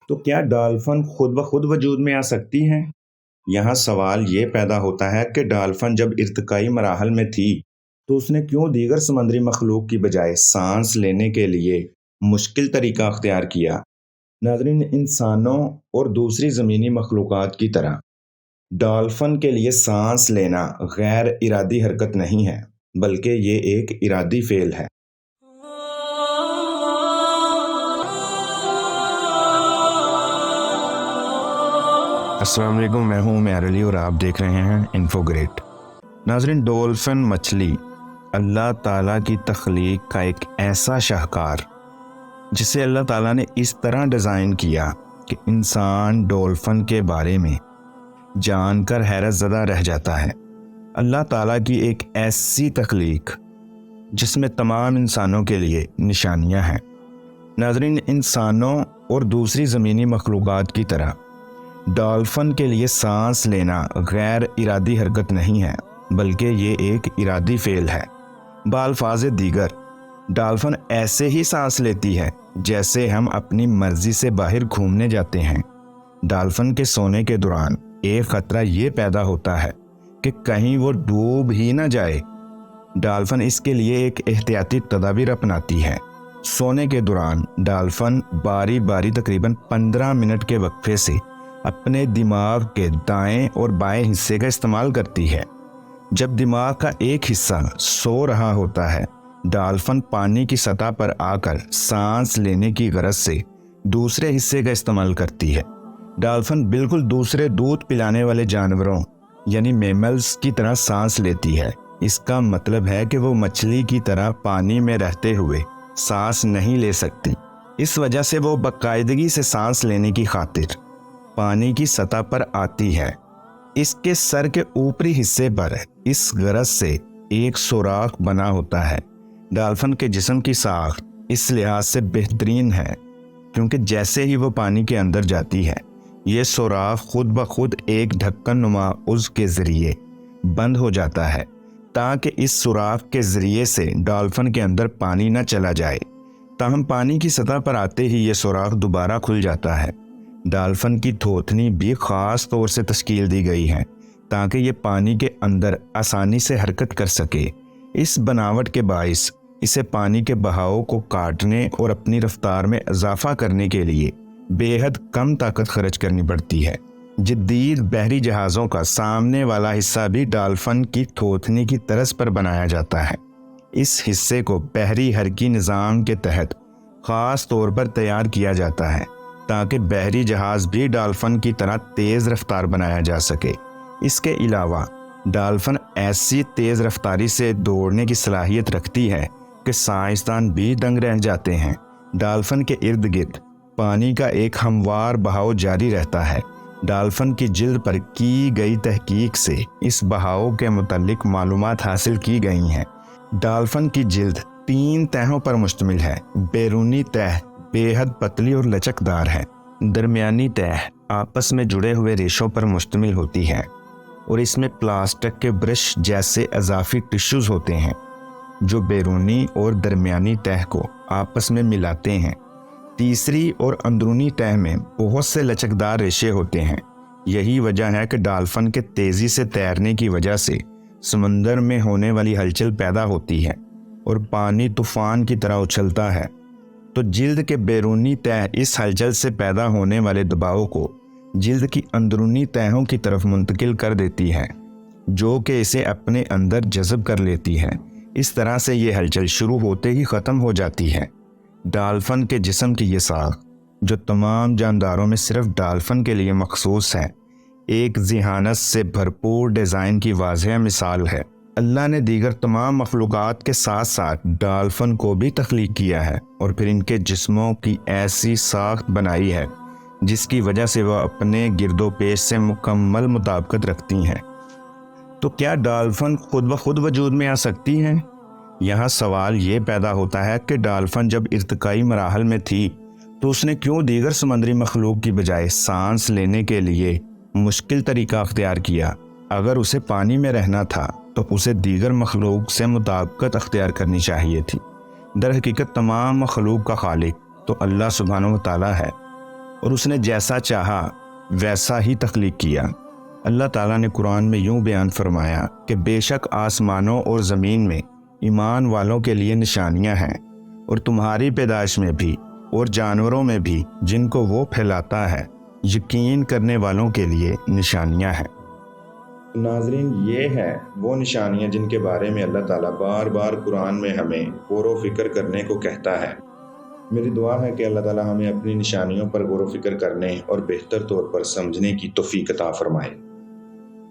تو کیا ڈالفن خود بخود وجود میں آ سکتی ہیں؟ یہاں سوال یہ پیدا ہوتا ہے کہ ڈالفن جب ارتقائی مراحل میں تھی تو اس نے کیوں دیگر سمندری مخلوق کی بجائے سانس لینے کے لیے مشکل طریقہ اختیار کیا؟ ناظرین، انسانوں اور دوسری زمینی مخلوقات کی طرح ڈالفن کے لیے سانس لینا غیر ارادی حرکت نہیں ہے، بلکہ یہ ایک ارادی فعل ہے۔ السلام علیکم، میں ہوں عمیر علی اور آپ دیکھ رہے ہیں انفو گریٹ۔ ناظرین، ڈولفن مچھلی اللہ تعالیٰ کی تخلیق کا ایک ایسا شاہکار جسے اللہ تعالیٰ نے اس طرح ڈیزائن کیا کہ انسان ڈولفن کے بارے میں جان کر حیرت زدہ رہ جاتا ہے۔ اللہ تعالیٰ کی ایک ایسی تخلیق جس میں تمام انسانوں کے لیے نشانیاں ہیں۔ ناظرین، انسانوں اور دوسری زمینی مخلوقات کی طرح ڈالفن کے لیے سانس لینا غیر ارادی حرکت نہیں ہے، بلکہ یہ ایک ارادی فعل ہے۔ بالفاظ دیگر، ڈالفن ایسے ہی سانس لیتی ہے جیسے ہم اپنی مرضی سے باہر گھومنے جاتے ہیں۔ ڈالفن کے سونے کے دوران ایک خطرہ یہ پیدا ہوتا ہے کہ کہیں وہ ڈوب ہی نہ جائے۔ ڈالفن اس کے لیے ایک احتیاطی تدابیر اپناتی ہے۔ سونے کے دوران ڈالفن باری باری تقریباً 15 منٹ کے وقفے سے اپنے دماغ کے دائیں اور بائیں حصے کا استعمال کرتی ہے۔ جب دماغ کا ایک حصہ سو رہا ہوتا ہے، ڈالفن پانی کی سطح پر آ کر سانس لینے کی غرض سے دوسرے حصے کا استعمال کرتی ہے۔ ڈالفن بالکل دوسرے دودھ پلانے والے جانوروں یعنی میملز کی طرح سانس لیتی ہے۔ اس کا مطلب ہے کہ وہ مچھلی کی طرح پانی میں رہتے ہوئے سانس نہیں لے سکتی۔ اس وجہ سے وہ باقاعدگی سے سانس لینے کی خاطر پانی کی سطح پر آتی ہے۔ اس کے سر کے اوپری حصے پر اس غرض سے ایک سوراخ بنا ہوتا ہے۔ ڈالفن کے جسم کی ساخت اس لحاظ سے بہترین ہے کیونکہ جیسے ہی وہ پانی کے اندر جاتی ہے، یہ سوراخ خود بخود ایک ڈھکن نما عضو کے ذریعے بند ہو جاتا ہے تاکہ اس سوراخ کے ذریعے سے ڈالفن کے اندر پانی نہ چلا جائے۔ تاہم پانی کی سطح پر آتے ہی یہ سوراخ دوبارہ کھل جاتا ہے۔ ڈالفن کی تھوتنی بھی خاص طور سے تشکیل دی گئی ہے تاکہ یہ پانی کے اندر آسانی سے حرکت کر سکے۔ اس بناوٹ کے باعث اسے پانی کے بہاؤ کو کاٹنے اور اپنی رفتار میں اضافہ کرنے کے لیے بے حد کم طاقت خرچ کرنی پڑتی ہے۔ جدید بحری جہازوں کا سامنے والا حصہ بھی ڈالفن کی تھوتنی کی طرز پر بنایا جاتا ہے۔ اس حصے کو بحری حرکی نظام کے تحت خاص طور پر تیار کیا جاتا ہے تاکہ بحری جہاز بھی ڈالفن کی طرح تیز رفتار بنایا جا سکے۔ اس کے علاوہ ڈالفن ایسی تیز رفتاری سے دوڑنے کی صلاحیت رکھتی ہے کہ سائنسدان بھی دنگ رہ جاتے ہیں۔ ڈالفن کے ارد گرد پانی کا ایک ہموار بہاؤ جاری رہتا ہے۔ ڈالفن کی جلد پر کی گئی تحقیق سے اس بہاؤ کے متعلق معلومات حاصل کی گئی ہیں۔ ڈالفن کی جلد 3 تہوں پر مشتمل ہے۔ بیرونی تہ بے حد پتلی اور لچکدار ہے۔ درمیانی تہ آپس میں جڑے ہوئے ریشوں پر مشتمل ہوتی ہے اور اس میں پلاسٹک کے برش جیسے اضافی ٹشوز ہوتے ہیں جو بیرونی اور درمیانی تہ کو آپس میں ملاتے ہیں۔ تیسری اور اندرونی تہ میں بہت سے لچکدار ریشے ہوتے ہیں۔ یہی وجہ ہے کہ ڈالفن کے تیزی سے تیرنے کی وجہ سے سمندر میں ہونے والی ہلچل پیدا ہوتی ہے اور پانی طوفان کی طرح اچھلتا ہے۔ تو جلد کے بیرونی تہ اس ہلچل سے پیدا ہونے والے دباؤ کو جلد کی اندرونی تہوں کی طرف منتقل کر دیتی ہے جو کہ اسے اپنے اندر جذب کر لیتی ہے۔ اس طرح سے یہ ہلچل شروع ہوتے ہی ختم ہو جاتی ہے۔ ڈالفن کے جسم کی یہ ساخت جو تمام جانداروں میں صرف ڈالفن کے لیے مخصوص ہے، ایک ذہانت سے بھرپور ڈیزائن کی واضح مثال ہے۔ اللہ نے دیگر تمام مخلوقات کے ساتھ ساتھ ڈالفن کو بھی تخلیق کیا ہے اور پھر ان کے جسموں کی ایسی ساخت بنائی ہے جس کی وجہ سے وہ اپنے گرد و پیش سے مکمل مطابقت رکھتی ہیں۔ تو کیا ڈالفن خود بخود وجود میں آ سکتی ہیں؟ یہاں سوال یہ پیدا ہوتا ہے کہ ڈالفن جب ارتقائی مراحل میں تھی تو اس نے کیوں دیگر سمندری مخلوق کی بجائے سانس لینے کے لیے مشکل طریقہ اختیار کیا؟ اگر اسے پانی میں رہنا تھا تو اسے دیگر مخلوق سے مطابقت اختیار کرنی چاہیے تھی۔ در حقیقت تمام مخلوق کا خالق تو اللہ سبحانہ و تعالیٰ ہے۔ اور اس نے جیسا چاہا ویسا ہی تخلیق کیا۔ اللہ تعالیٰ نے قرآن میں یوں بیان فرمایا کہ بے شک آسمانوں اور زمین میں ایمان والوں کے لیے نشانیاں ہیں، اور تمہاری پیدائش میں بھی اور جانوروں میں بھی جن کو وہ پھیلاتا ہے یقین کرنے والوں کے لیے نشانیاں ہیں۔ ناظرین، یہ ہیں وہ نشانیاں جن کے بارے میں اللہ تعالیٰ بار بار قرآن میں ہمیں غور و فکر کرنے کو کہتا ہے۔ میری دعا ہے کہ اللہ تعالیٰ ہمیں اپنی نشانیوں پر غور و فکر کرنے اور بہتر طور پر سمجھنے کی توفیق عطا فرمائے۔